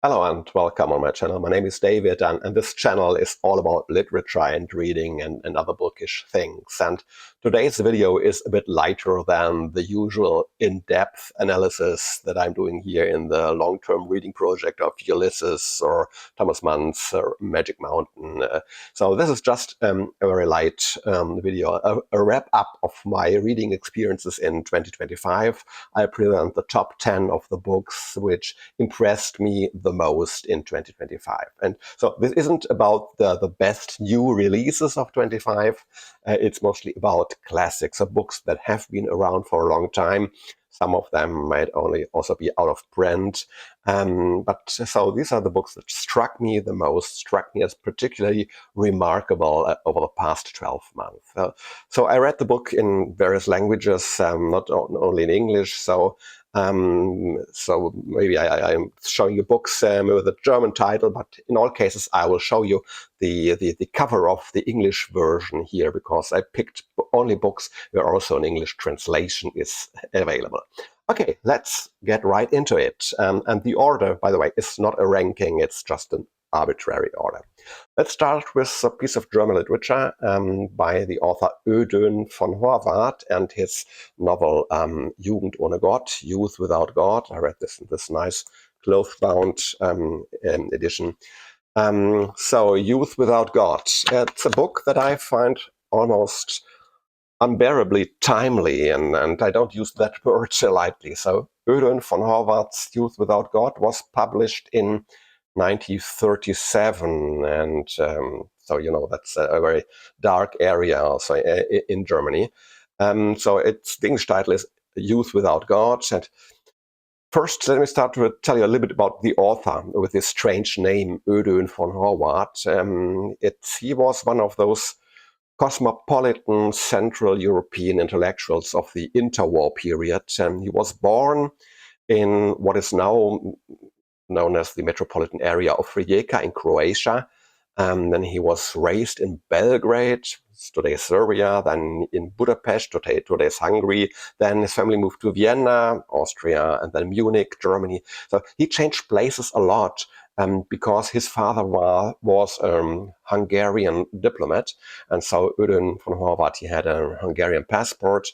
Hello and welcome on my channel. My name is David, and this channel is all about literature and reading and other bookish things. And today's video is a bit lighter than the usual in-depth analysis that I'm doing here in the long-term reading project of Ulysses or Thomas Mann's or Magic Mountain. So this is just a very light video, a wrap-up of my reading experiences in 2025. I present the top 10 of the books which impressed me the most in 2025. And so this isn't about the best new releases of 25. It's mostly about classics, of books that have been around for a long time. Some of them might only also be out of print. But so these are the books that struck me the most, struck me as particularly remarkable over the past 12 months. So I read the book in various languages, not only in English. So maybe I'm showing you books with a German title, but in all cases I will show you the cover of the English version here, because I picked only books where also an English translation is available. Okay, let's get right into it. And the order, by the way, is not a ranking, it's just an arbitrary order. Let's start with a piece of German literature by the author Ödön von Horvath and his novel Jugend ohne Gott, Youth Without God. I read this in this nice cloth-bound edition. So Youth Without God. It's a book that I find almost unbearably timely, and I don't use that word lightly. So Ödön von Horvath's Youth Without God was published in 1937, and so that's a very dark area also in Germany. So the English title is Youth Without God. And first, let me start to tell you a little bit about the author with this strange name, Ödön von Horvath. He was one of those cosmopolitan Central European intellectuals of the interwar period. He was born in what is now known as the metropolitan area of Rijeka in Croatia. Then he was raised in Belgrade, today's Serbia, then in Budapest, today's Hungary. Then his family moved to Vienna, Austria, and then Munich, Germany. So he changed places a lot because his father was a Hungarian diplomat. And so Ödön von Horvath, he had a Hungarian passport.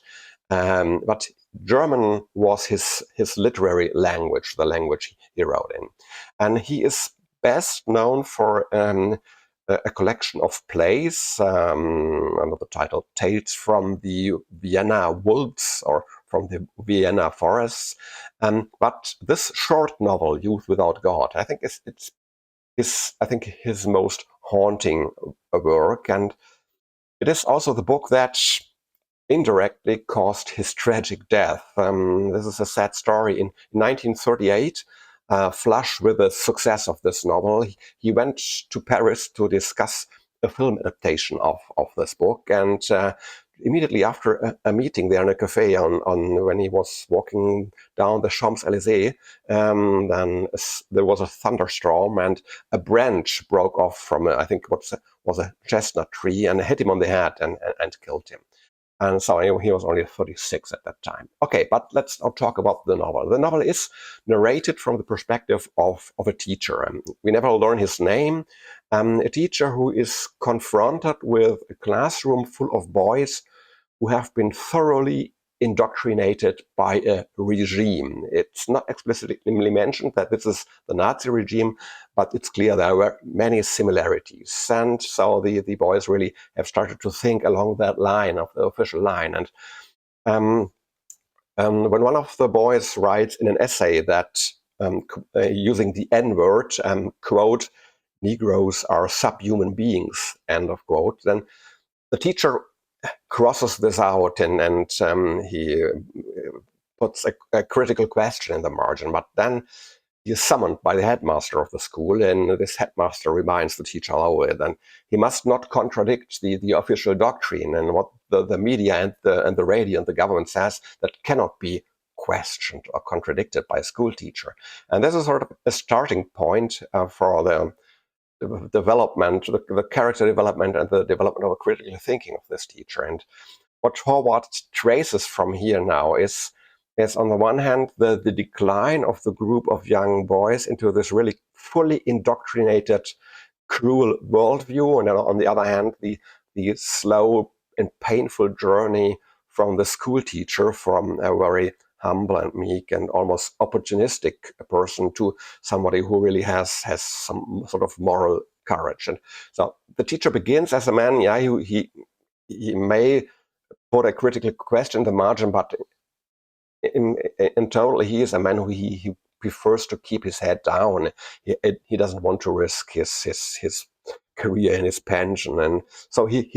But German was his literary language, the language he wrote in. And he is best known for a collection of plays under the title Tales from the Vienna Woods or from the Vienna Forests. But this short novel, Youth Without God, I think it's his most haunting work. And it is also the book that indirectly caused his tragic death. This is a sad story. In 1938, flush with the success of this novel, he went to Paris to discuss a film adaptation of this book. And immediately after a meeting there in a cafe on when he was walking down the Champs-Élysées, then there was a thunderstorm and a branch broke off from, I think, what was a chestnut tree and hit him on the head and killed him. And so he was only 36 at that time. Okay, but let's now talk about the novel. The novel is narrated from the perspective of a teacher. We never learn his name. A teacher who is confronted with a classroom full of boys who have been thoroughly indoctrinated by a regime. It's not explicitly mentioned that this is the Nazi regime, but it's clear there were many similarities. And so the boys really have started to think along that line of the official line. And when one of the boys writes in an essay that using the N-word, quote, Negroes are subhuman beings, end of quote, then the teacher crosses this out and he puts a critical question in the margin, but then he is summoned by the headmaster of the school, and this headmaster reminds the teacher, then he must not contradict the official doctrine and what the media and the radio and the government says that cannot be questioned or contradicted by a school teacher. And this is sort of a starting point for the development, the character development and the development of a critical thinking of this teacher. And what Horvath traces from here now is is on the one hand the decline of the group of young boys into this really fully indoctrinated, cruel worldview, and on the other hand, the slow and painful journey from the school teacher, from a very humble and meek and almost opportunistic person to somebody who really has some sort of moral courage. And so the teacher begins as a man, yeah, he may put a critical question in the margin, but in total, he is a man who he prefers to keep his head down. He doesn't want to risk his career and his pension, and so he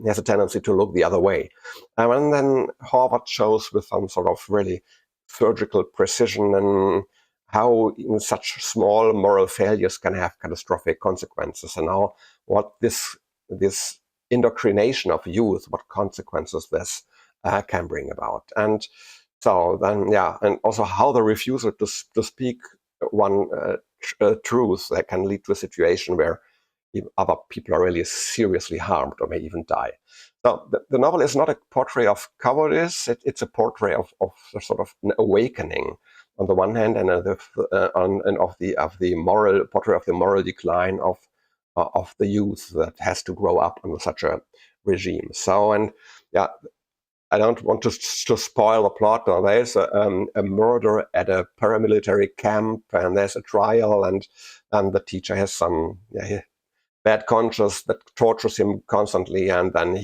has a tendency to look the other way. And then Horvath shows with some sort of really surgical precision and how even such small moral failures can have catastrophic consequences, and how what this indoctrination of youth, what consequences this can bring about. And so then, yeah, and also how the refusal to speak one truth that can lead to a situation where other people are really seriously harmed or may even die. So the novel is not a portrait of cowardice; it's a portrait of a sort of an awakening on the one hand, and of the moral portrait of the moral decline of the youth that has to grow up under such a regime. So, and yeah, I don't want to spoil the plot. There's a murder at a paramilitary camp, and there's a trial, and the teacher has some bad conscience that tortures him constantly, and then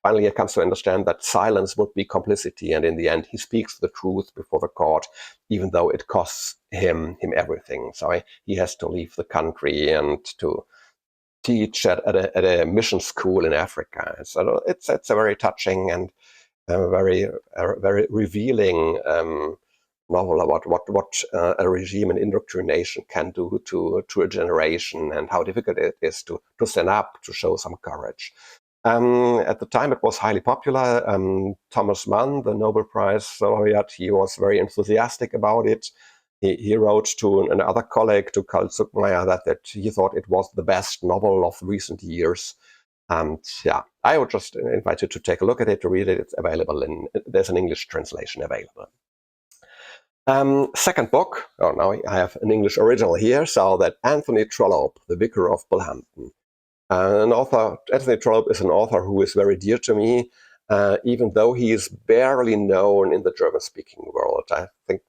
finally he comes to understand that silence would be complicity, and in the end he speaks the truth before the court, even though it costs him everything. So he has to leave the country and to teach at a mission school in Africa. So it's a very touching and very revealing novel about what a regime and indoctrination can do to a generation, and how difficult it is to stand up, to show some courage. At the time, it was highly popular. Thomas Mann, the Nobel Prize laureate, he was very enthusiastic about it. He wrote to another colleague, to Karl Zuckmayer, that he thought it was the best novel of recent years. And yeah, I would just invite you to take a look at it, to read it. It's available there's an English translation available. Second book, now I have an English original here, so that Anthony Trollope, the Vicar of Bullhampton. Anthony Trollope is an author who is very dear to me, even though he is barely known in the German-speaking world. I think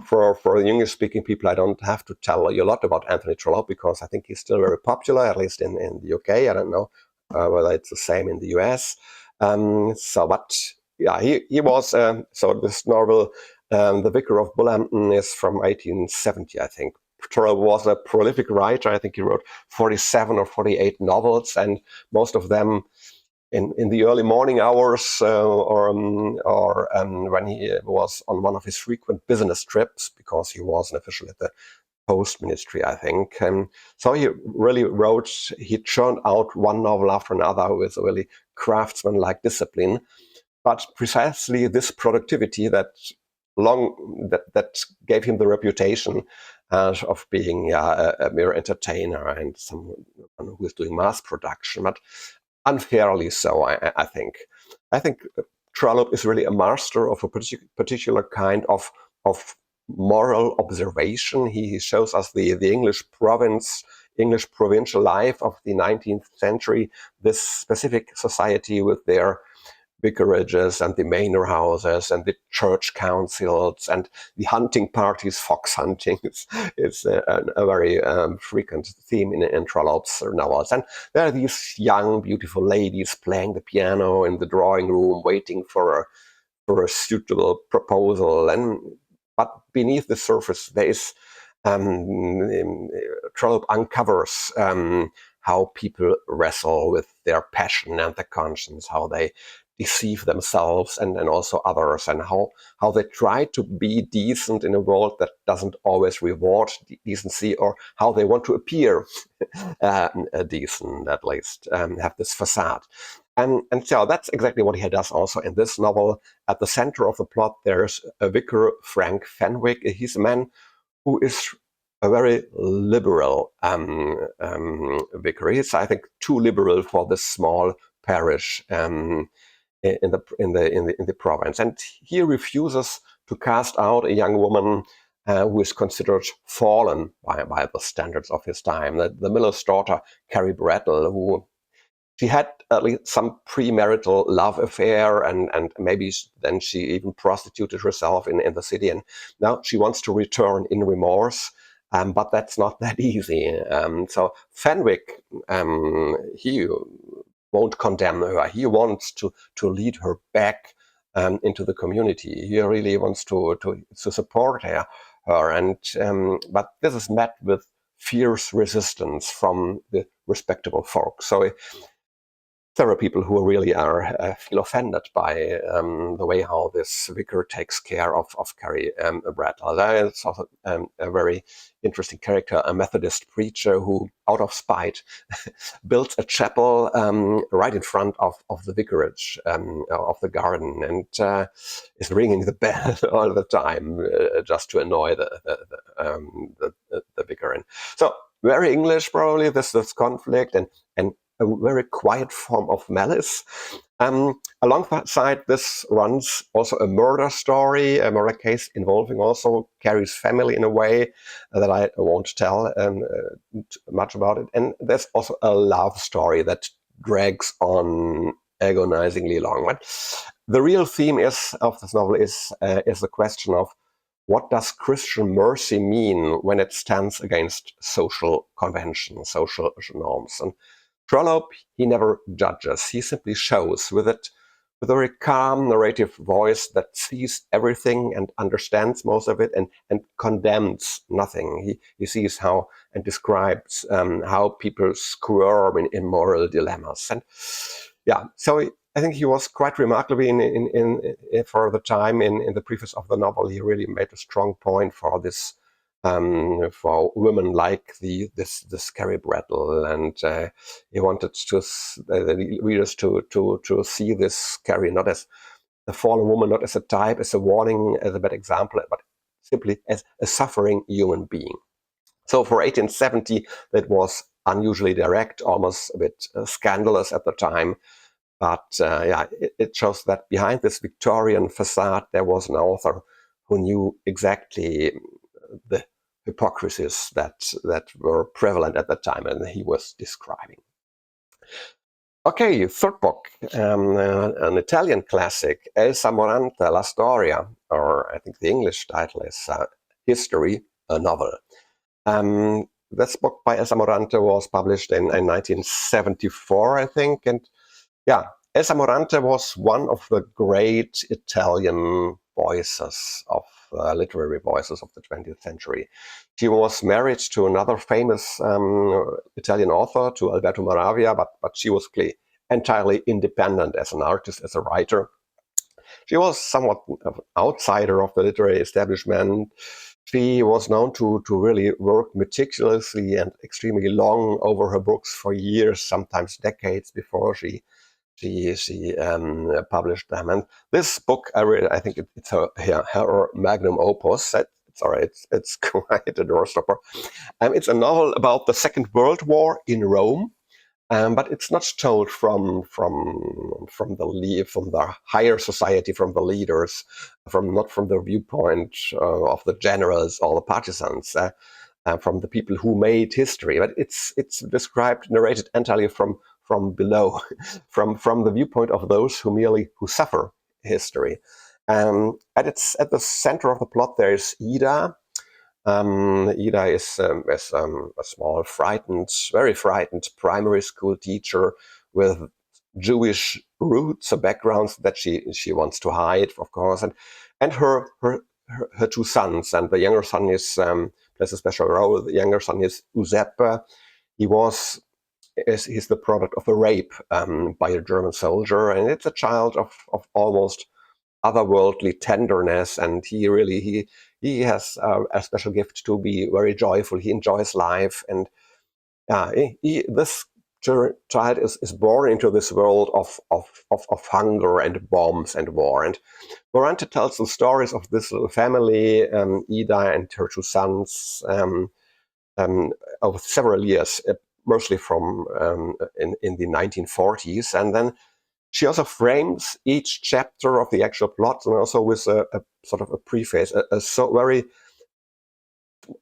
for English-speaking people, I don't have to tell you a lot about Anthony Trollope, because I think he's still very popular, at least in the UK. I don't know whether it's the same in the US. But yeah, he was, so this novel, The Vicar of Bullhampton, is from 1870, I think. Trollope was a prolific writer. I think he wrote 47 or 48 novels, and most of them in the early morning hours, or when he was on one of his frequent business trips, because he was an official at the Post Ministry, I think. So he really he churned out one novel after another with a really craftsman-like discipline. But precisely this productivity that gave him the reputation of being a mere entertainer and someone who is doing mass production, but unfairly so, I think. I think Trollope is really a master of a particular kind of moral observation. He shows us the English provincial life of the 19th century, this specific society with their vicarages and the manor houses and the church councils and the hunting parties. Fox hunting is a very frequent theme in Trollope's novels. And there are these young, beautiful ladies playing the piano in the drawing room, waiting for a suitable proposal. But beneath the surface, there is Trollope uncovers how people wrestle with their passion and their conscience, how they deceive themselves and also others, and how they try to be decent in a world that doesn't always reward decency, or how they want to appear decent, at least, have this facade. And so that's exactly what he does also in this novel. At the center of the plot, there's a vicar, Frank Fenwick. He's a man who is a very liberal vicar. He's, I think, too liberal for this small parish. in the province, and he refuses to cast out a young woman who is considered fallen by the standards of his time. The miller's daughter, Carrie Brattle, who she had at least some premarital love affair, and maybe then she even prostituted herself in the city, and now she wants to return in remorse. But that's not that easy. So Fenwick, he won't condemn her. He wants to lead her back into the community. He really wants to support her. And but this is met with fierce resistance from the respectable folk. So there are people who really feel offended by the way how this vicar takes care of Carrie Brattle. It's also a very interesting character, a Methodist preacher who, out of spite, built a chapel right in front of the vicarage of the garden, and is ringing the bell all the time just to annoy the vicar. And so very English, probably, this conflict and a very quiet form of malice. Alongside this runs also a murder story, a murder case involving also Carrie's family in a way that I won't tell much about it. And there's also a love story that drags on agonizingly long. But the real theme of this novel is the question of what does Christian mercy mean when it stands against social conventions, social norms. And Trollope, he never judges. He simply shows with a very calm narrative voice that sees everything and understands most of it and condemns nothing. He sees how and describes how people squirm in immoral dilemmas. And yeah, so I think he was quite remarkable for the time in the preface of the novel. He really made a strong point for this. For women like this Carrie Brattle, and he wanted the readers to see this Carrie not as a fallen woman, not as a type, as a warning, as a bad example, but simply as a suffering human being. So for 1870, that was unusually direct, almost a bit scandalous at the time. But it shows that behind this Victorian facade, there was an author who knew exactly the hypocrisies that were prevalent at that time, and he was describing. Okay, third book, an Italian classic, Elsa Morante, La Storia, or I think the English title is History, a Novel. This book by Elsa Morante was published in 1974, I think, and yeah, Elsa Morante was one of the great Italian voices of literary voices of the 20th century. She was married to another famous Italian author, to Alberto Moravia, but she was entirely independent as an artist, as a writer. She was somewhat of an outsider of the literary establishment. She was known to really work meticulously and extremely long over her books for years, sometimes decades, before she published them. And this book, I think it's her magnum opus. It's quite a doorstopper. It's a novel about the Second World War in Rome, but it's not told from the higher society, from the leaders, not from the viewpoint of the generals or the partisans. From the people who made history, but it's described, narrated entirely from below, from the viewpoint of those who suffer history. And it's at the center of the plot. There is Ida. Ida is a small, very frightened primary school teacher with Jewish roots, a background that she wants to hide, of course, and her two sons, and the younger son plays a special role. The younger son is Giuseppe. He's the product of a rape by a German soldier, and it's a child of almost otherworldly tenderness, and he has a special gift to be very joyful. He enjoys life, and this child is born into this world of hunger and bombs and war. And Morante tells the stories of this little family, Ida and her two sons, over several years, mostly from in the 1940s, and then she also frames each chapter of the actual plot, and also with a sort of a preface, a so very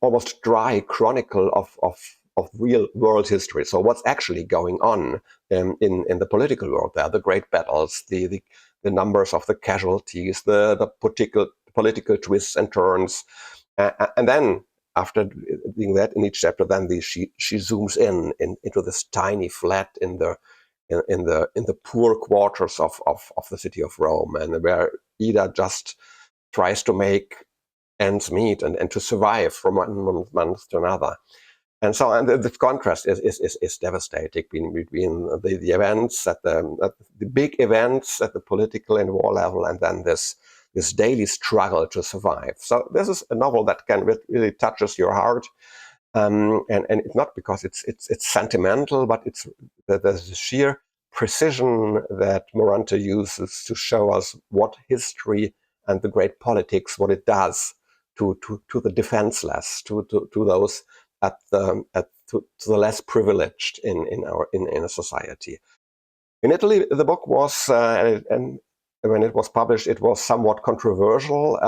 almost dry chronicle of real world history. So what's actually going on in the political world there, the great battles, the numbers of the casualties, the political twists and turns. And then after doing that in each chapter, then she zooms into this tiny flat in the poor quarters of the city of Rome, and where Ida just tries to make ends meet and to survive from one month to another. And so, and the contrast is devastating between the events at the big events at the political and war level, and then this daily struggle to survive. So this is a novel that can really touches your heart, and it's not because it's sentimental, but it's the sheer precision that Morante uses to show us what history and the great politics, what it does to the defenseless, to those to the less privileged in a society. In Italy, the book was, and when it was published, it was somewhat controversial.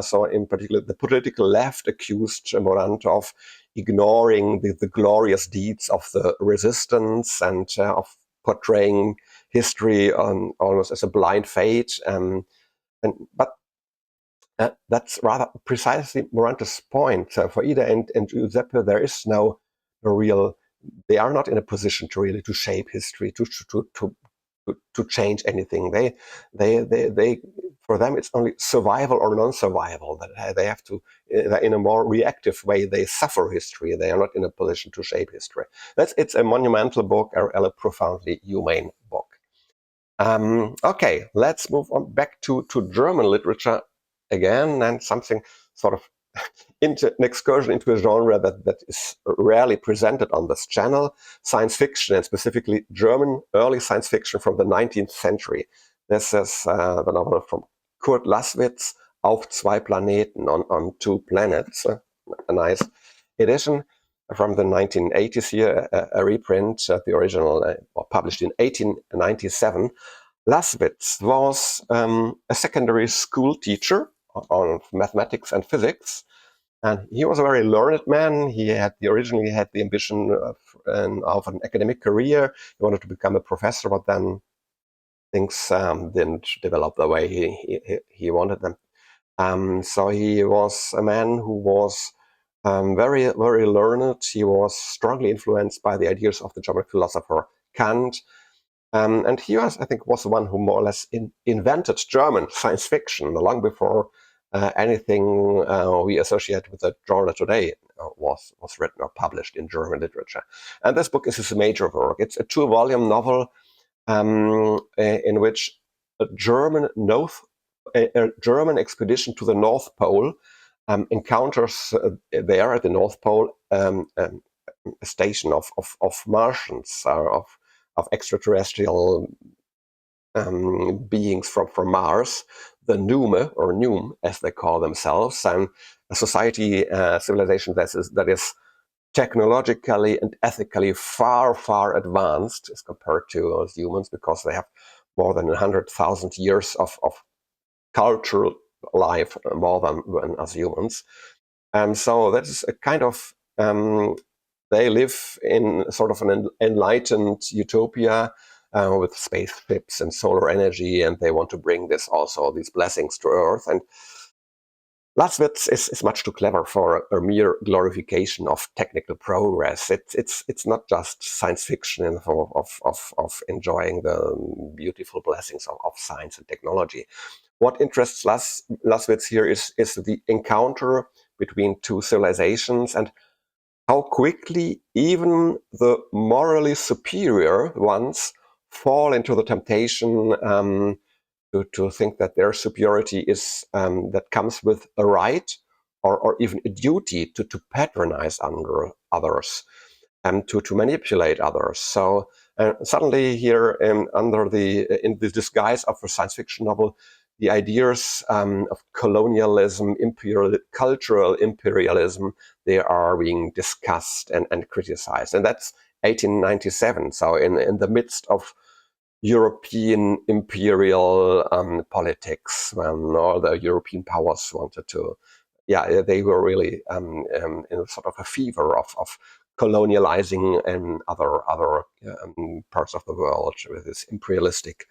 So, in particular, the political left accused Morante of ignoring the glorious deeds of the resistance and of portraying history almost as a blind fate. But that's rather precisely Morante's point. For Ida and Giuseppe, there is no real. They are not in a position to really to shape history, to change anything. They for them it's only survival or non-survival. That they have to, in a more reactive way, they suffer history. They are not in a position to shape history. It's a monumental book, a profoundly humane book. Okay, let's move on back to German literature again, and something sort of into an excursion into a genre that is rarely presented on this channel, science fiction, and specifically German early science fiction from the 19th century. This is the novel from Kurd Lasswitz, Auf zwei Planeten, on two planets, a nice edition from the 1980s here, a reprint, the original published in 1897. Lasswitz was a secondary school teacher on mathematics and physics, and he was a very learned man. He originally had the ambition of an academic career. He wanted to become a professor, but then things didn't develop the way he wanted them. So he was a man who was very, very learned. He was strongly influenced by the ideas of the German philosopher Kant. And he was the one who more or less invented German science fiction long before anything we associate with the genre today was written or published in German literature. And this book is his major work. It's a 2-volume novel in which a German expedition to the North Pole encounters there at the North Pole a station of Martians, of extraterrestrial beings from Mars, the Nume, or Nume, as they call themselves, and a society, civilization that is technologically and ethically far, far advanced as compared to us humans, because they have more than 100,000 years of cultural life, more than us humans. And so that is a kind of they live in sort of an enlightened utopia with spaceships and solar energy, and they want to bring these blessings to Earth. And Lasswitz is much too clever for a mere glorification of technical progress. It's not just science fiction in the form of enjoying the beautiful blessings of science and technology. What interests Lasswitz here is the encounter between two civilizations, and how quickly even the morally superior ones fall into the temptation to think that their superiority is that comes with a right or even a duty to patronize others and to manipulate others. So suddenly here in the disguise of a science fiction novel, the ideas of colonialism, cultural imperialism, they are being discussed and criticized. And that's 1897. So in the midst of European imperial politics, when all the European powers wanted to, they were really in sort of a fever of colonializing other parts of the world with this imperialistic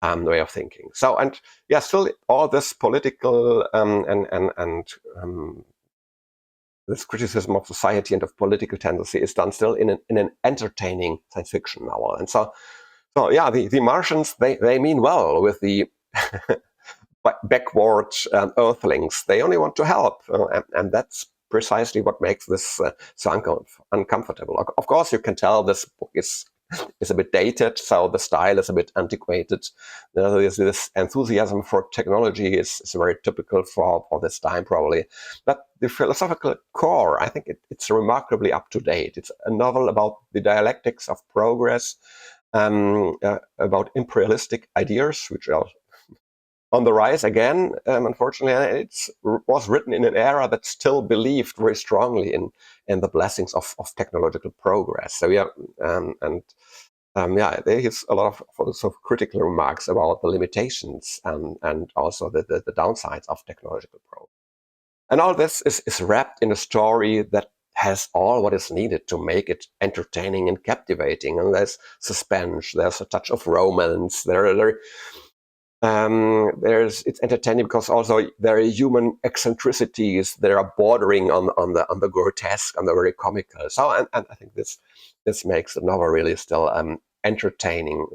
way of thinking. So, and still all this political and this criticism of society and of political tendency is done still in an entertaining science fiction novel. And so the Martians, they mean well with the backward Earthlings. They only want to help, and that's precisely what makes this so uncomfortable. Of course, you can tell this book is a bit dated, so the style is a bit antiquated. This enthusiasm for technology is very typical for this time, probably. But the philosophical core, I think it's remarkably up to date. It's a novel about the dialectics of progress, about imperialistic ideas, which are on the rise again. Unfortunately, it was written in an era that still believed very strongly in the blessings of technological progress. So there is a lot of critical remarks about the limitations and also the downsides of technological progress. And all this is wrapped in a story that has all what is needed to make it entertaining and captivating. And there's suspense, there's a touch of romance, it's entertaining because also there are human eccentricities that are bordering on the grotesque, on the very comical. So and I think this makes the novel really still entertaining,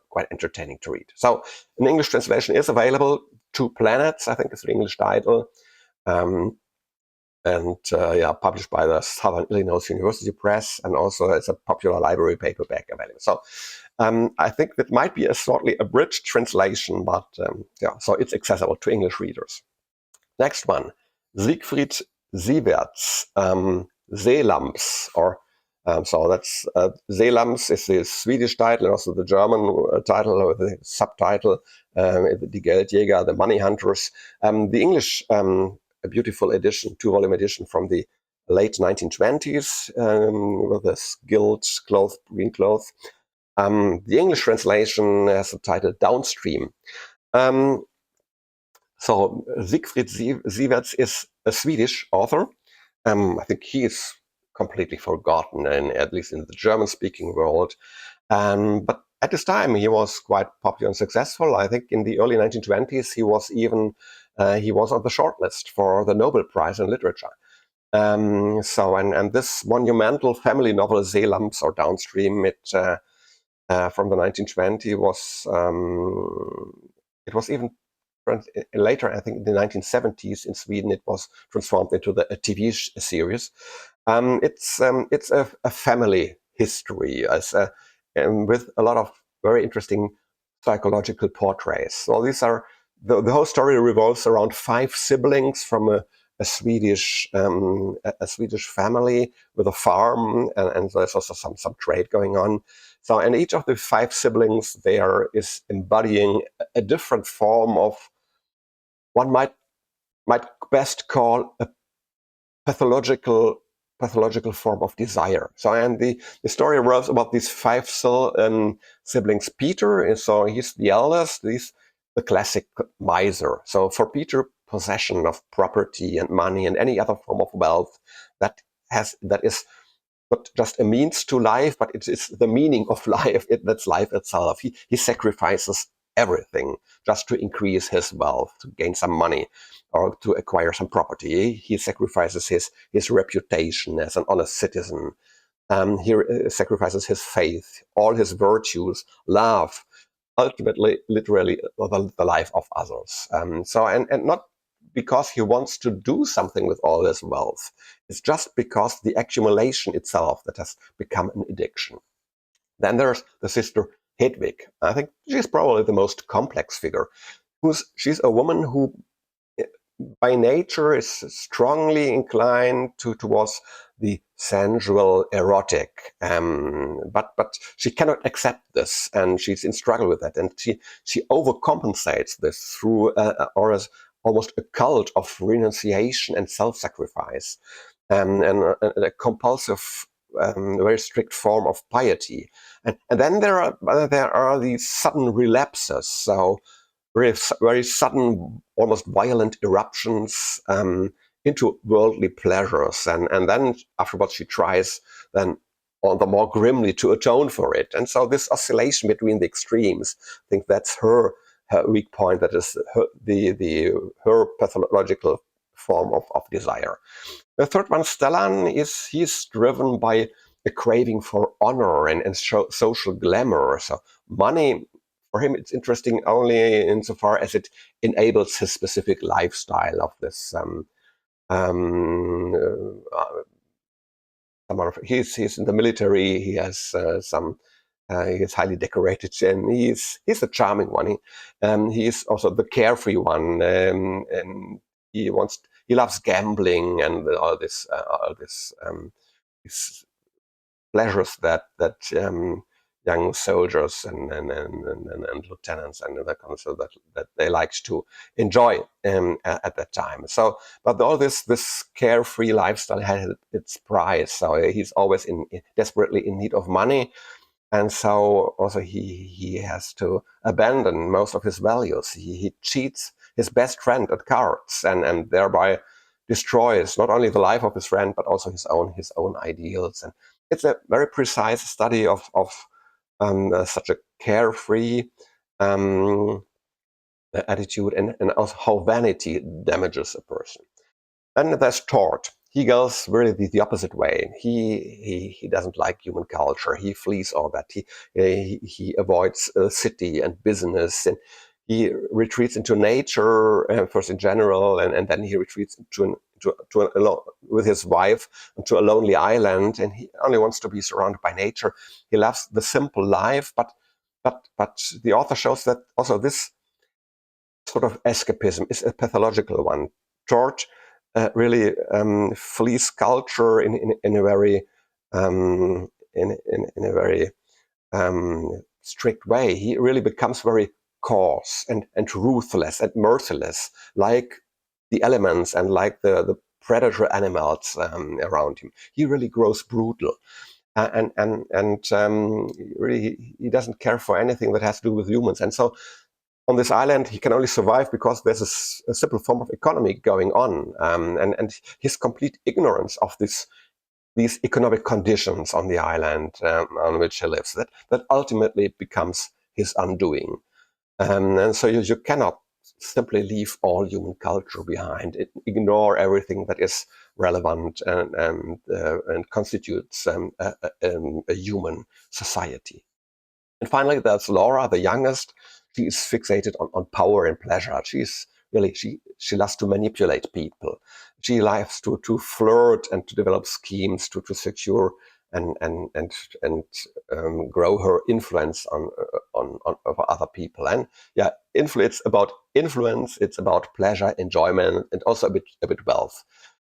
quite entertaining to read. So an English translation is available. Two Planets, I think is the English title. Published by the Southern Illinois University Press, and also it's a popular library paperback available. So I think that might be a slightly abridged translation, but so it's accessible to English readers. Next one, Siegfried Siwertz, Seelamps, or so that's Seelamps is the Swedish title, and also the German title or the subtitle, Die Geldjäger, the Money Hunters. The English, a beautiful edition, 2-volume edition from the late 1920s with this gilt cloth, green cloth. The English translation has the title Downstream. So Siegfried Siwertz is a Swedish author. I think he is completely forgotten, at least in the German-speaking world. But at this time, he was quite popular and successful. I think in the early 1920s, he was even he was on the shortlist for the Nobel Prize in Literature. And this monumental family novel, Seelamps or Downstream, from the 1920s it was even later, I think in the 1970s in Sweden, it was transformed into a TV series. It's a family history with a lot of very interesting psychological portraits. So these are the whole story revolves around 5 siblings from a Swedish family with a farm, and there's also some trade going on. So, and each of the 5 siblings there is embodying a different form of one might best call a pathological form of desire. So, and the story revolves about these 5 siblings. Peter, so he's the eldest. He's the classic miser. So for Peter, possession of property and money and any other form of wealth that is not just a means to life, but it's the meaning of life. That's life itself. He sacrifices everything just to increase his wealth, to gain some money, or to acquire some property. He sacrifices his reputation as an honest citizen. He sacrifices his faith, all his virtues, love, ultimately, literally, the life of others. And not because he wants to do something with all this wealth. It's just because the accumulation itself that has become an addiction. Then there's the sister Hedwig. I think she's probably the most complex figure. She's a woman who by nature is strongly inclined towards the sensual, erotic, but she cannot accept this, and she's in struggle with that, and she overcompensates this through almost a cult of renunciation and self-sacrifice, and a compulsive very strict form of piety. And then there are these sudden relapses, so very sudden, almost violent eruptions into worldly pleasures. And then afterwards she tries then all the more grimly to atone for it. And so this oscillation between the extremes, I think that's her weak point, that is her pathological form of desire. The third one, Stellan, he's driven by a craving for honor and social glamour. So money, for him, it's interesting only insofar as it enables his specific lifestyle of this. He's in the military. He has he is highly decorated, and he's a charming one. He is also the carefree one, and he loves gambling and all this these pleasures that young soldiers and lieutenants and that kind of so that they liked to enjoy at that time. So, but all this carefree lifestyle had its price. So he's always desperately in need of money. And so also he has to abandon most of his values. He cheats his best friend at cards and thereby destroys not only the life of his friend but also his own ideals. And it's a very precise study of such a carefree attitude and also how vanity damages a person. Then there's Tord. He goes really the opposite way. He doesn't like human culture. He flees all that. He avoids city and business, and he retreats into nature first in general, and then he retreats with his wife to a lonely island, and he only wants to be surrounded by nature. He loves the simple life, but the author shows that also this sort of escapism is a pathological one. Tord really flees culture in a very in a very strict way. He really becomes very coarse and ruthless and merciless, like the elements and like the predator animals around him. He really grows brutal. And really, he doesn't care for anything that has to do with humans. And so on this island, he can only survive because there's a simple form of economy going on, and his complete ignorance of these economic conditions on the island on which he lives, that ultimately becomes his undoing. And so you cannot simply leave all human culture behind, ignore everything that is relevant and constitutes a human society. And finally, there's Laura, the youngest. She is fixated on power and pleasure. She loves to manipulate people. She likes to flirt and to develop schemes to secure and grow her influence on over other people. And yeah, it's about influence. It's about pleasure, enjoyment, and also a bit wealth.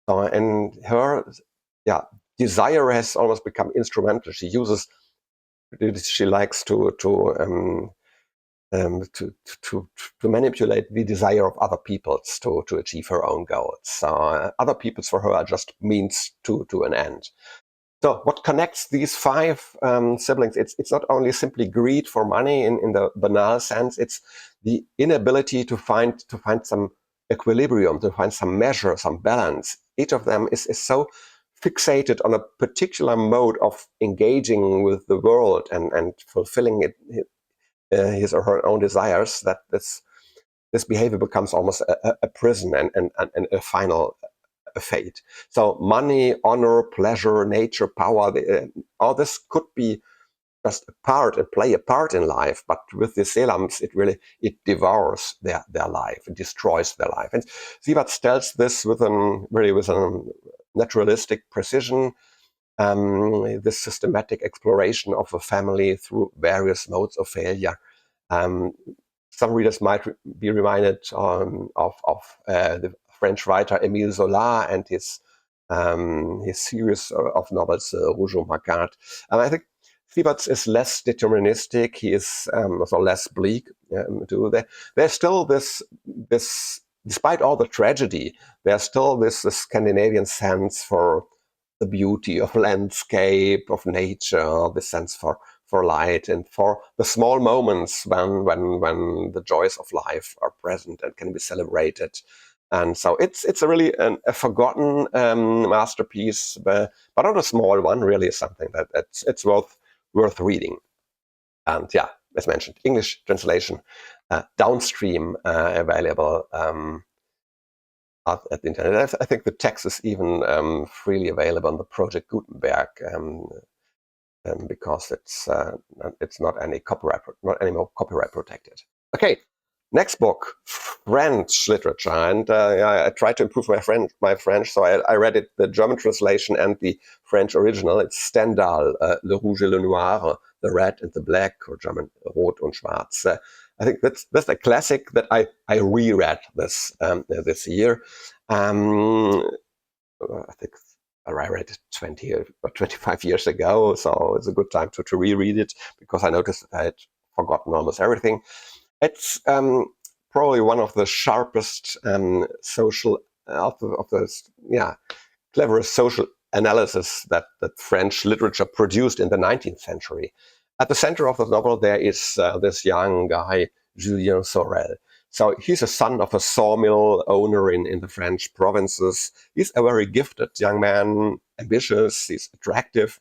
And her desire has almost become instrumental. She likes to manipulate the desire of other peoples to achieve her own goals. Other peoples for her are just means to an end. So what connects these five siblings? It's not only simply greed for money in the banal sense. It's the inability to find some equilibrium, to find some measure, some balance. Each of them is so fixated on a particular mode of engaging with the world and fulfilling his or her own desires, that this behavior becomes almost a prison and a final fate. So money, honor, pleasure, nature, power, all this could be just a part and play a part in life, but with the Selams, it devours their life, it destroys their life. And Siwertz tells this with a naturalistic precision. This systematic exploration of a family through various modes of failure. Some readers might be reminded of the French writer Émile Zola and his series of novels, Rouge ou Macquart. And I think Siwertz is less deterministic. He is also less bleak. There's still this, despite all the tragedy, there's still this Scandinavian sense for the beauty of landscape, of nature, the sense for light, and for the small moments when the joys of life are present and can be celebrated. And so it's a really a forgotten masterpiece, but not a small one. Really, something it's worth reading. And yeah, as mentioned, English translation, Downstream, available at the internet. I think the text is even freely available on the Project Gutenberg, because it's not any more copyright protected. Okay, next book, French literature, and I tried to improve my French, so I read it, the German translation and the French original. It's Stendhal, Le Rouge et le Noir, the Red and the Black, or German Rot und Schwarz. I think that's a classic that I reread this year. I think I read it 20 or 25 years ago, so it's a good time to reread it, because I noticed that I had forgotten almost everything. It's probably one of the sharpest social of the cleverest social analysis that French literature produced in the 19th century. At the center of the novel, there is this young guy, Julien Sorel. So he's a son of a sawmill owner in the French provinces. He's a very gifted young man, ambitious, he's attractive.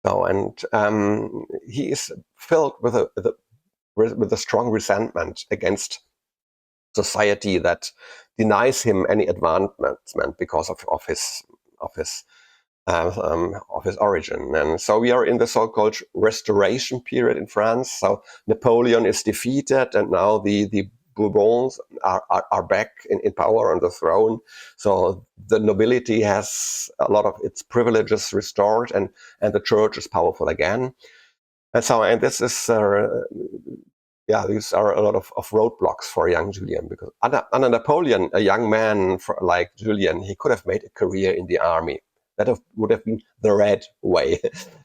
So, and he is filled with a strong resentment against society that denies him any advancement because of his origin. And so we are in the so-called Restoration period in France. So Napoleon is defeated, and now the Bourbons are back in power on the throne. So the nobility has a lot of its privileges restored, and the church is powerful again. And this is these are a lot of roadblocks for young Julien, because under Napoleon, a young man like Julien, he could have made a career in the army. That would have been the red way.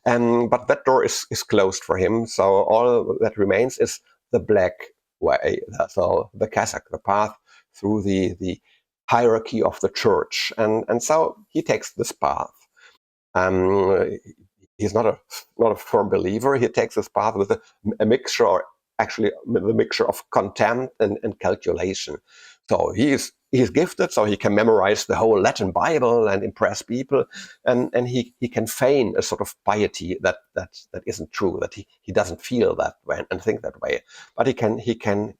But that door is closed for him. So all that remains is the black way. So the cassock, the path through the hierarchy of the church. And so he takes this path. He's not a firm believer. He takes this path with a mixture, or actually the mixture of contempt and calculation. So he's gifted, so he can memorize the whole Latin Bible and impress people, and he can feign a sort of piety that isn't true, that he doesn't feel that way and think that way, but he can feign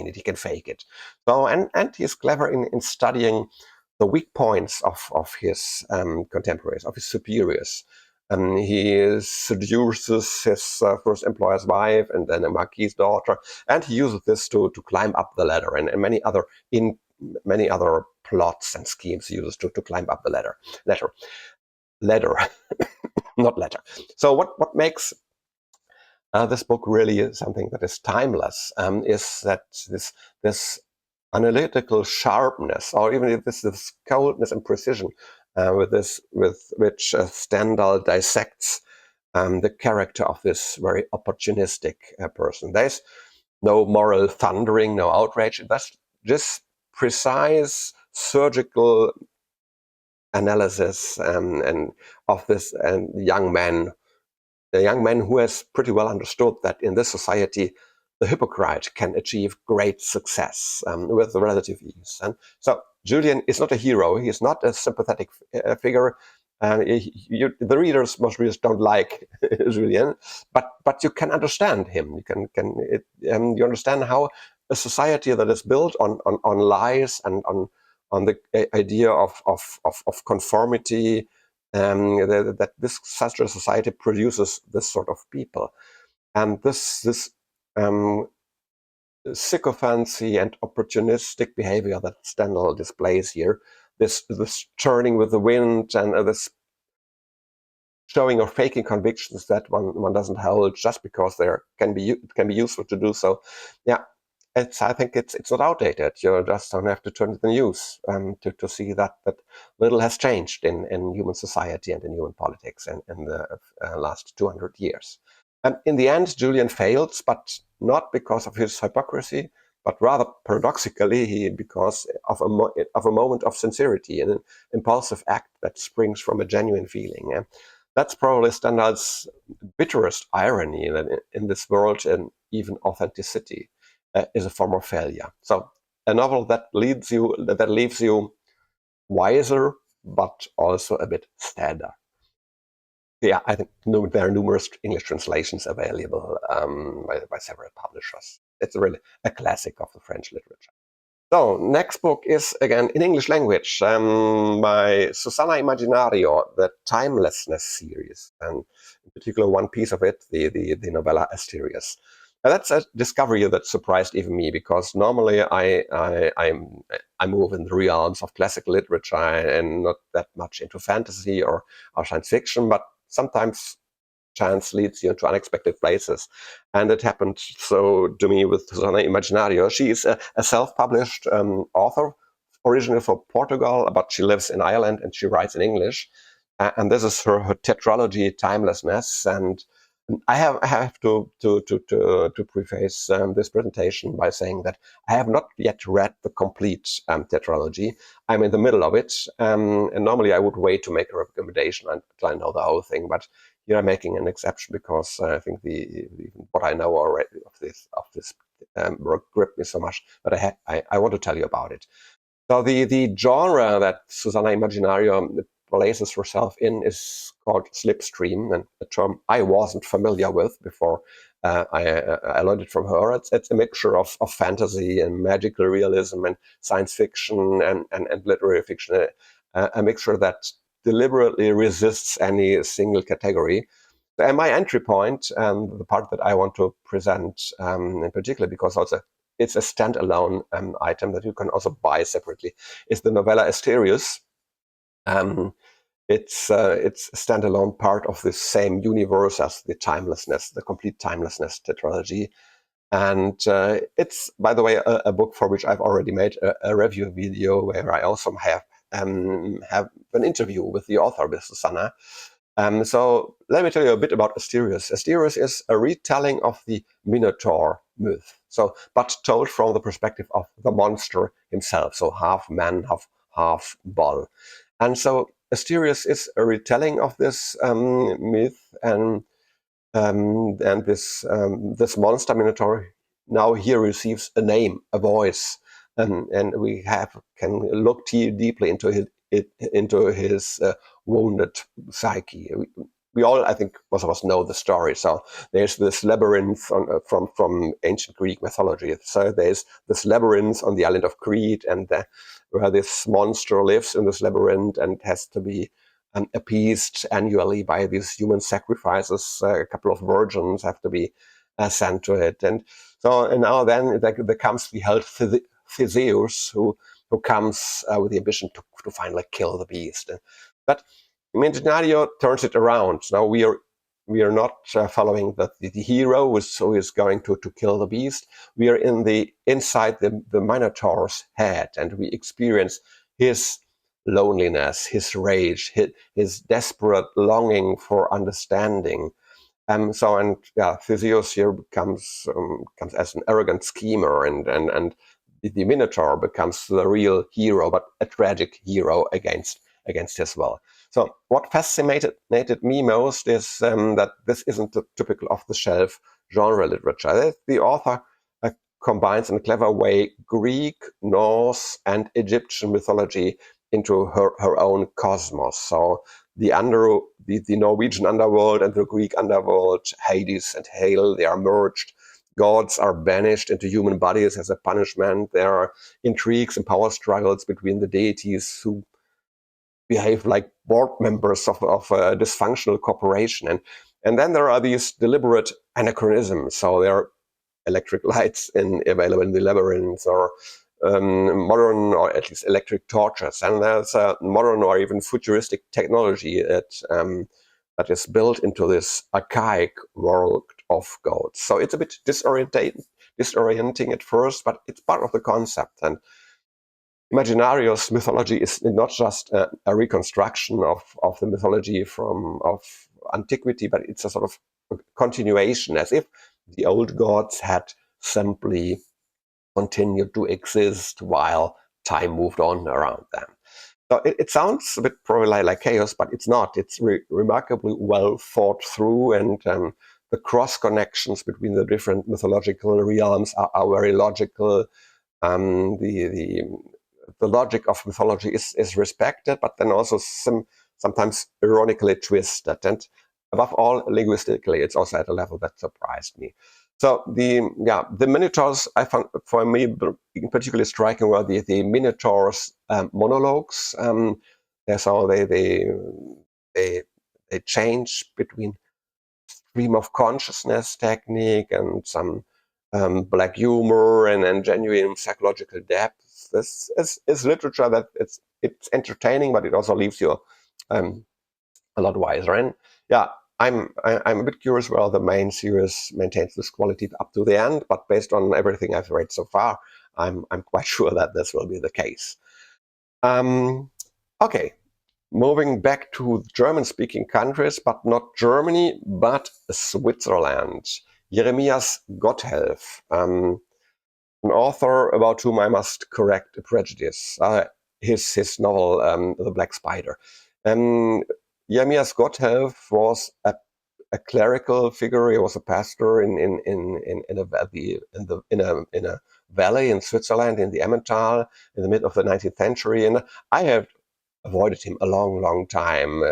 it, he can fake it. So and he's clever in studying the weak points of his contemporaries, of his superiors. He seduces his first employer's wife and then a marquis's daughter, and he uses this to climb up the ladder, and many other plots and schemes he uses to climb up the ladder, not ladder. So what makes this book really something that is timeless is that this analytical sharpness, or even this coldness and precision with which Stendhal dissects the character of this very opportunistic person. There's no moral thundering, no outrage. That's just precise surgical analysis and of this young man, the young man who has pretty well understood that in this society the hypocrite can achieve great success with relative ease. And so Julien is not a hero. He is not a sympathetic figure. The readers, most readers, don't like Julien, but you can understand him. You understand how a society that is built on lies and on the idea of conformity, that such a society produces this sort of people, and this sycophancy and opportunistic behavior that Stendhal displays here, this turning with the wind, and this showing or faking convictions that one doesn't hold just because they can be useful to do so. Yeah, I think it's not outdated. You just don't have to turn to the news to see that little has changed in human society and in human politics in the last 200 years. And in the end, Julien fails, but not because of his hypocrisy, but rather paradoxically, because of a moment of sincerity and an impulsive act that springs from a genuine feeling. That's probably Stendhal's bitterest irony, that in this world, and even authenticity is a form of failure. So a novel that leaves you wiser, but also a bit sadder. Yeah, I think there are numerous English translations available by several publishers. It's really a classic of the French literature. So, next book is again in English language by Susana Imaginario, the Timelessness series, and in particular one piece of it, the novella Asterius. And that's a discovery that surprised even me, because normally I move in the realms of classical literature and not that much into fantasy or science fiction, but sometimes chance leads you into unexpected places. And it happened so to me with Susana Imaginario. She is a self-published author, originally from Portugal, but she lives in Ireland and she writes in English. And this is her tetralogy, Timelessness. And I have to preface this presentation by saying that I have not yet read the complete tetralogy. I'm in the middle of it, and normally I would wait to make a recommendation until I know the whole thing. But here I'm making an exception because I think what I know already of this work gripped me so much that I want to tell you about it. So the genre that Susana Imaginario places herself in is called slipstream, and a term I wasn't familiar with before I learned it from her. It's a mixture of fantasy and magical realism and science fiction and literary fiction, a mixture that deliberately resists any single category. And my entry point, the part that I want to present in particular, because also it's a standalone item that you can also buy separately, is the novella Asterius. It's a standalone part of the same universe as the Timelessness, the complete Timelessness tetralogy. And it's, by the way, a book for which I've already made a review video where I also have an interview with the author, with Susana. So let me tell you a bit about Asterius. Asterius is a retelling of the Minotaur myth, but told from the perspective of the monster himself, so half man, half bull. And so Asterius is a retelling of this myth, and this monster Minotaur now here receives a name, a voice, and we can look deeply into his wounded psyche. We all, I think, most of us know the story. So there's this labyrinth from ancient Greek mythology. So there's this labyrinth on the island of Crete, and where this monster lives in this labyrinth and has to be appeased annually by these human sacrifices. A couple of virgins have to be sent to it, and now then there comes the held Theseus, who comes with the ambition to finally kill the beast. But Imaginario turns it around. Now we are not following the hero who is going to kill the beast. We are inside the Minotaur's head, and we experience his loneliness, his rage, his desperate longing for understanding. Theseus here comes as an arrogant schemer, and the Minotaur becomes the real hero, but a tragic hero against his will. So what fascinated me most is that this isn't the typical off-the-shelf genre literature. The author combines in a clever way Greek, Norse, and Egyptian mythology into her own cosmos. So the Norwegian underworld and the Greek underworld, Hades and Hel, they are merged. Gods are banished into human bodies as a punishment. There are intrigues and power struggles between the deities who behave like board members of a dysfunctional corporation. And then there are these deliberate anachronisms. So there are electric lights available in the labyrinth, or modern, or at least electric torches. And there's a modern or even futuristic technology that is built into this archaic world of gods. So it's a bit disorienting at first, but it's part of the concept. And Imaginario's mythology is not just a reconstruction of the mythology of antiquity, but it's a sort of continuation, as if the old gods had simply continued to exist while time moved on around them. So it sounds a bit probably like chaos, but it's not. It's remarkably well thought through, and the cross connections between the different mythological realms are very logical. The logic of mythology is respected, but then also sometimes ironically twisted, and above all, linguistically, it's also at a level that surprised me. So the Minotaurs, I found for me particularly striking were the Minotaurs monologues. So they change between stream of consciousness technique and some black humor and genuine psychological depth. This is literature that it's entertaining, but it also leaves you a lot wiser. And yeah, I'm a bit curious whether the main series maintains this quality up to the end. But based on everything I've read so far, I'm quite sure that this will be the case. Okay, moving back to German-speaking countries, but not Germany, but Switzerland. Jeremias Gotthelf, an author about whom I must correct a prejudice. His novel, The Black Spider. Jeremias Gotthelf was a clerical figure. He was a pastor in a valley in Switzerland, in the Emmental, in the mid of the 19th century. And I have avoided him a long time.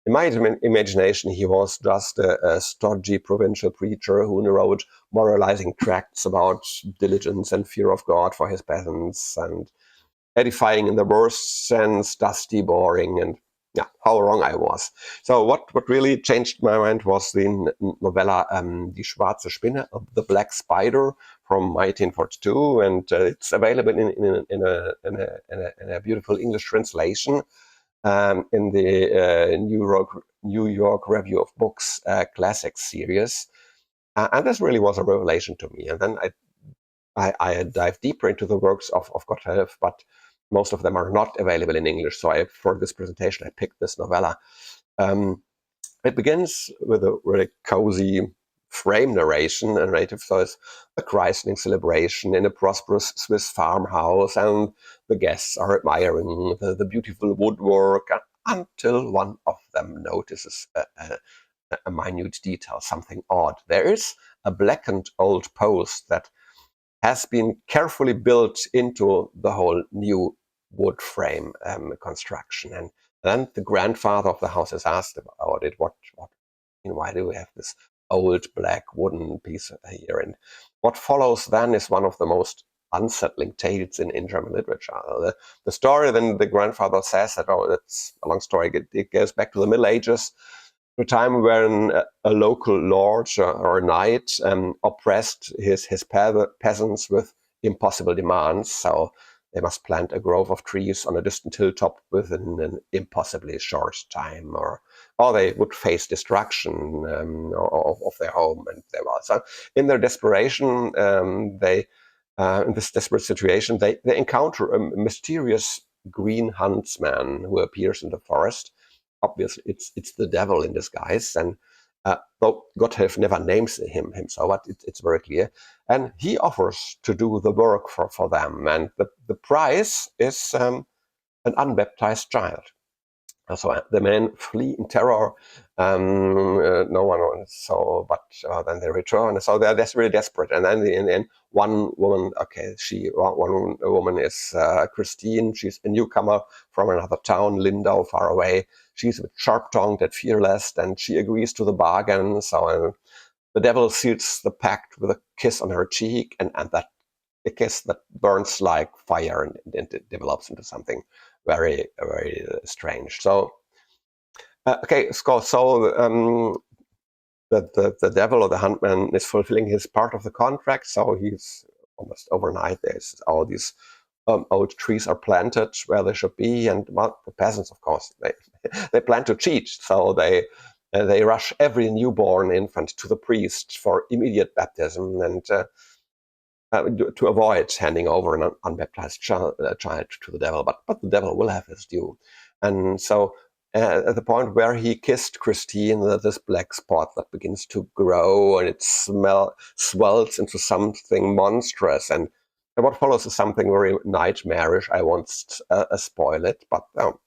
In my imagination, he was just a stodgy provincial preacher who wrote moralizing tracts about diligence and fear of God for his peasants, and edifying in the worst sense, dusty, boring, and yeah, how wrong I was. So what really changed my mind was the novella Die schwarze Spinne, The Black Spider, from 1942, and it's available in a beautiful English translation in the New York Review of Books Classics series. And this really was a revelation to me. And then I dived deeper into the works of Gotthelf, but most of them are not available in English. So for this presentation, I picked this novella. It begins with a really cozy frame narrative. So it's a christening celebration in a prosperous Swiss farmhouse, and the guests are admiring the beautiful woodwork until one of them notices a minute detail, something odd. There is a blackened old post that has been carefully built into the whole new wood frame construction. And then the grandfather of the house is asked about it. Why do we have this old black wooden piece here? And what follows then is one of the most unsettling tales in German literature. The story, then the grandfather says that, it's a long story. It goes back to the Middle Ages, a time when a local lord or knight oppressed his peasants with impossible demands. So they must plant a grove of trees on a distant hilltop within an impossibly short time, or they would face destruction of their home and their wealth. So in their desperation, in this desperate situation, they encounter a mysterious green huntsman who appears in the forest. Obviously, it's the devil in disguise, and though Gotthelf never names him so, but it's very clear. And he offers to do the work for them, and the price is an unbaptized child. So the men flee in terror. No one so, but then they return. So they're really desperate. And then in the end, one woman is Christine. She's a newcomer from another town, Lindau, far away. She's a bit sharp-tongued and fearless, and she agrees to the bargain. So the devil seals the pact with a kiss on her cheek, and that a kiss that burns like fire, and it develops into something very, very strange. So, the devil or the huntman is fulfilling his part of the contract. So he's almost overnight. There's all these old trees are planted where they should be, and the peasants, of course, they plan to cheat. So they rush every newborn infant to the priest for immediate baptism, and to avoid handing over an unbaptized child to the devil. But the devil will have his due. And so at the point where he kissed Christine, this black spot that begins to grow, and it swells into something monstrous. And what follows is something very nightmarish. I won't spoil it, but you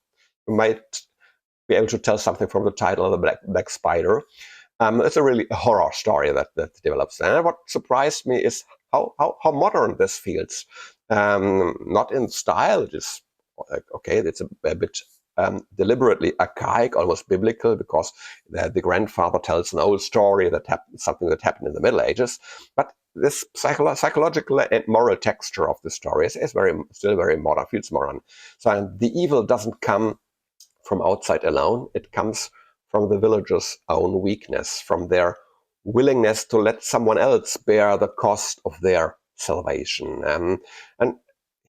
might be able to tell something from the title of the Black Spider. It's a really horror story that develops. And what surprised me is how modern this feels. Not in style, it is okay, it's a bit deliberately archaic, almost biblical, because the grandfather tells an old story that something that happened in the Middle Ages. But this psychological and moral texture of the story is still very modern, feels modern. So the evil doesn't come from outside alone. It comes from the villagers' own weakness, from their willingness to let someone else bear the cost of their salvation. And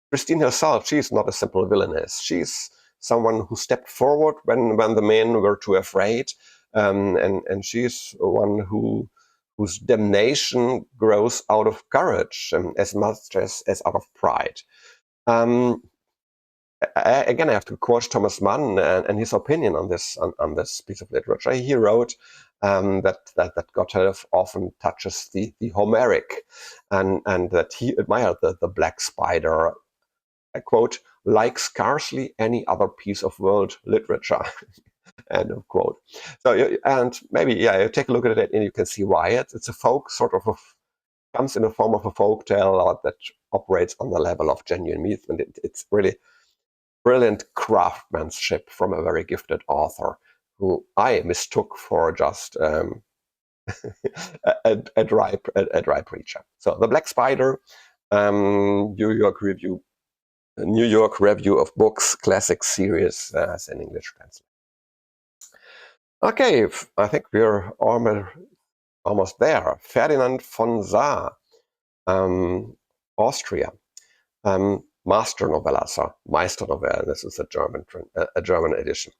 Christine herself, she's not a simple villainess. She's someone who stepped forward when the men were too afraid, and she's one whose damnation grows out of courage as much as out of pride. Again, I have to quote Thomas Mann and his opinion on this piece of literature. He wrote that Gotthelf often touches the Homeric, and that he admired the Black Spider, I quote, like scarcely any other piece of world literature. End of quote. So, and maybe, you take a look at it and you can see why. It's a folk, sort of comes in the form of a folk tale that operates on the level of genuine myth. And it's really brilliant craftsmanship from a very gifted author who I mistook for just a dry preacher. So, The Black Spider, New York Review of Books, classic series as an English translation. Okay, I think we're almost there. Ferdinand von Saar, Austria. Master Novellas, or Meisternovellen. This is a German edition.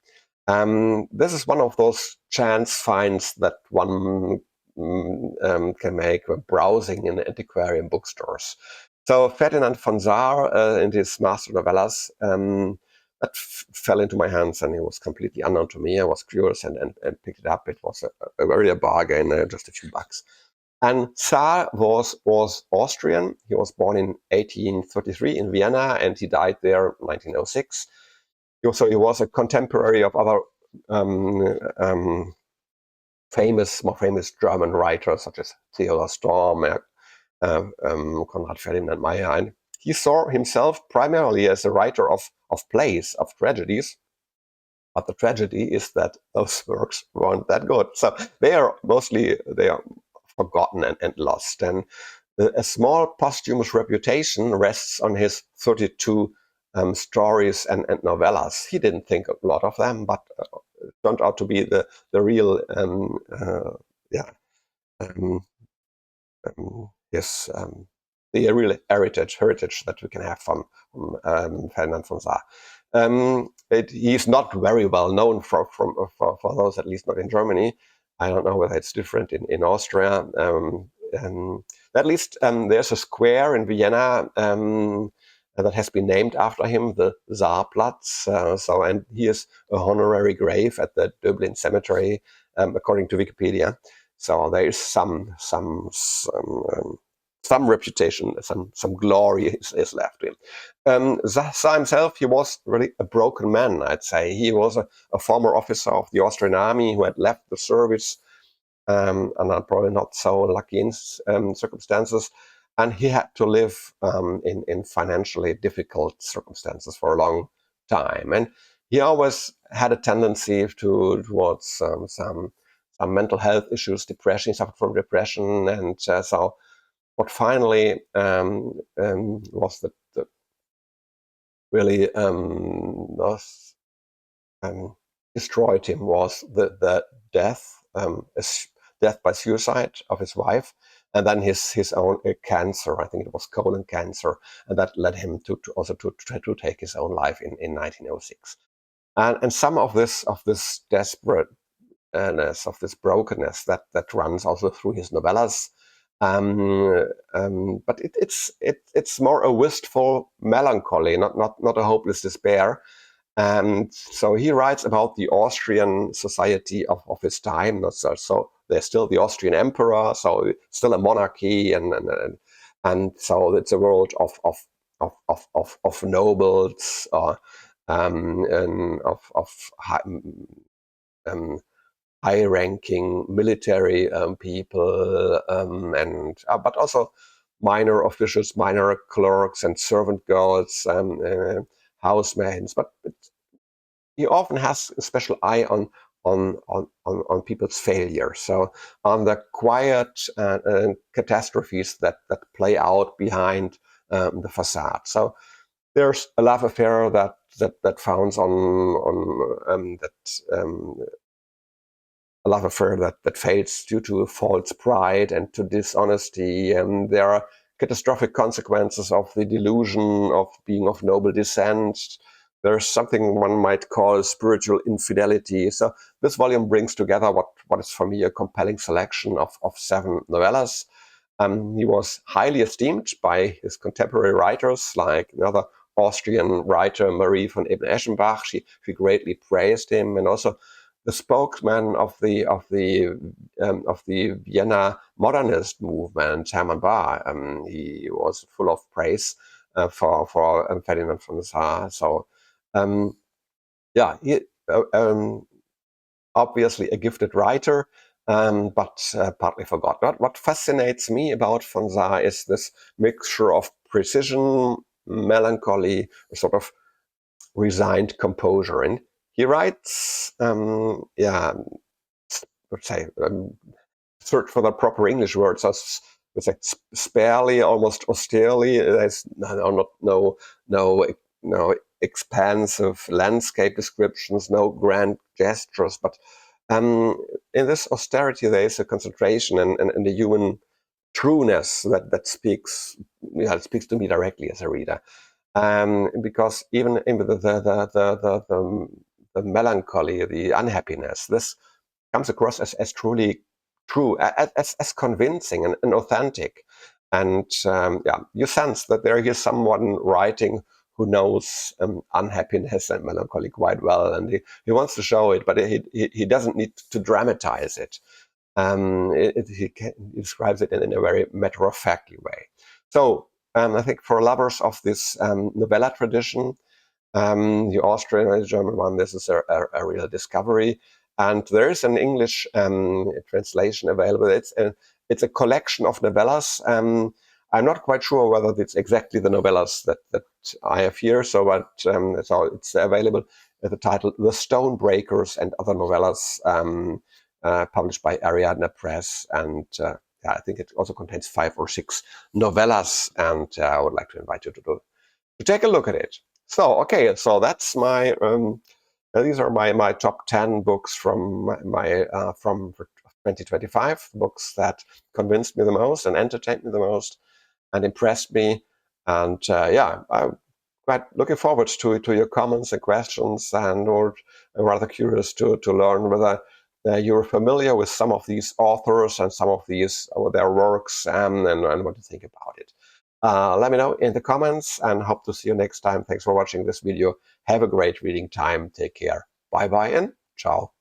This is one of those chance finds that one can make when browsing in antiquarian bookstores. So Ferdinand von Saar in his Master Novellas that fell into my hands, and it was completely unknown to me. I was curious and picked it up. It was a bargain, just a few bucks. And Saar was Austrian. He was born in 1833 in Vienna, and he died there in 1906. So he was a contemporary of other more famous German writers such as Theodor Storm, Konrad Ferdinand Meyer. And he saw himself primarily as a writer of plays, of tragedies. But the tragedy is that those works weren't that good. So they are forgotten and lost. And a small posthumous reputation rests on his 32 stories and novellas. He didn't think a lot of them, but turned out to be the real the real heritage that we can have from Ferdinand von Saar. He's not very well known for those, at least not in Germany. I don't know whether it's different in Austria. At least there's a square in Vienna that has been named after him, the Saarplatz. And he is a honorary grave at the Dublin Cemetery, according to Wikipedia. So there is some reputation, some glory is left to him. Saar himself, he was really a broken man, I'd say. He was a former officer of the Austrian army who had left the service under probably not so lucky circumstances, and he had to live in financially difficult circumstances for a long time. And he always had a tendency towards some mental health issues, depression. He suffered from depression, and so what finally was the really destroyed him was the death by suicide of his wife, and then his own cancer. I think it was colon cancer, and that led him to try to take his own life in 1906. And some of this desperateness, of this brokenness that runs also through his novellas. But it's more a wistful melancholy, not a hopeless despair. And so he writes about the Austrian society of his time. So there's still the Austrian emperor, so still a monarchy, and And so it's a world of nobles, and of high-ranking military people, and but also minor officials, minor clerks, and servant girls, housemaids. But he often has a special eye on people's failure. So on the quiet catastrophes that play out behind the facade. So there's a love affair that founds on a love affair that fades due to false pride and to dishonesty, and there are catastrophic consequences of the delusion of being of noble descent. There's something one might call spiritual infidelity. So this volume brings together what is for me a compelling selection of 7 novellas. He was highly esteemed by his contemporary writers, like another Austrian writer, Marie von Ebner-Eschenbach. She greatly praised him, and also the spokesman of the Vienna modernist movement, Hermann Bahr. He was full of praise for Ferdinand von Saar. So yeah, he obviously a gifted writer, but partly forgotten. What fascinates me about von Saar is this mixture of precision, melancholy, a sort of resigned composure. And he writes, let's say, search for the proper English word. So let's say sparely, almost austerely. There's no expansive landscape descriptions, no grand gestures, but in this austerity there is a concentration and a human trueness that speaks to me directly as a reader. Because even in the melancholy, the unhappiness, this comes across as truly true, as convincing and authentic. And you sense that there is someone writing who knows unhappiness and melancholy quite well, and he wants to show it, but he doesn't need to dramatize it. He describes it in a very matter-of-factly way. So I think for lovers of this novella tradition, the Austrian and the German one, this is a real discovery. And there is an English translation available. It's a collection of novellas. I'm not quite sure whether it's exactly the novellas that I have here. So, but it's available with the title "The Stonebreakers and Other Novellas," published by Ariadne Press, and I think it also contains 5 or 6 novellas. And I would like to invite you to take a look at it. So, okay, so that's my these are my top 10 books from from 2025, books that convinced me the most and entertained me the most and impressed me. And I'm quite looking forward to your comments and questions, and or I'm rather curious to learn whether you're familiar with some of these authors and some of these their works, and what you think about it. Let me know in the comments, and hope to see you next time. Thanks for watching this video. Have a great reading time. Take care. Bye bye and ciao.